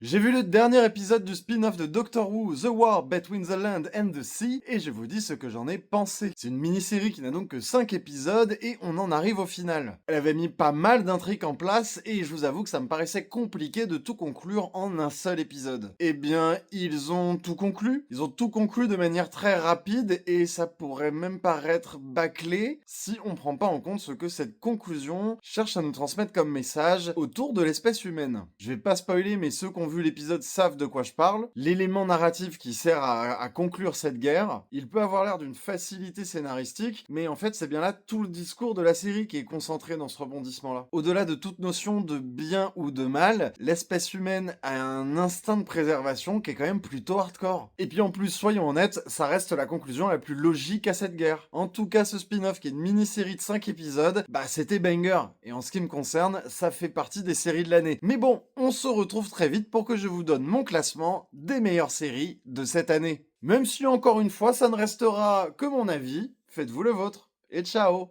J'ai vu le dernier épisode du spin-off de Doctor Who, The War Between the Land and the Sea, et je vous dis ce que j'en ai pensé. C'est une mini-série qui n'a donc que 5 épisodes, et on en arrive au final. Elle avait mis pas mal d'intrigues en place, et je vous avoue que ça me paraissait compliqué de tout conclure en un seul épisode. Eh bien, ils ont tout conclu. Ils ont tout conclu de manière très rapide, et ça pourrait même paraître bâclé si on prend pas en compte ce que cette conclusion cherche à nous transmettre comme message autour de l'espèce humaine. Je vais pas spoiler, mais ceux qui ont vu l'épisode savent de quoi je parle. L'élément narratif qui sert à conclure cette guerre, il peut avoir l'air d'une facilité scénaristique, mais en fait c'est bien là tout le discours de la série qui est concentré dans ce rebondissement-là. Au-delà de toute notion de bien ou de mal, l'espèce humaine a un instinct de préservation qui est quand même plutôt hardcore. Et puis en plus, soyons honnêtes, ça reste la conclusion la plus logique à cette guerre. En tout cas, ce spin-off qui est une mini-série de 5 épisodes, bah c'était banger. Et en ce qui me concerne, ça fait partie des séries de l'année. Mais bon, on se retrouve très vite pour que je vous donne mon classement des meilleures séries de cette année. Même si encore une fois, ça ne restera que mon avis, faites-vous le vôtre. Et ciao!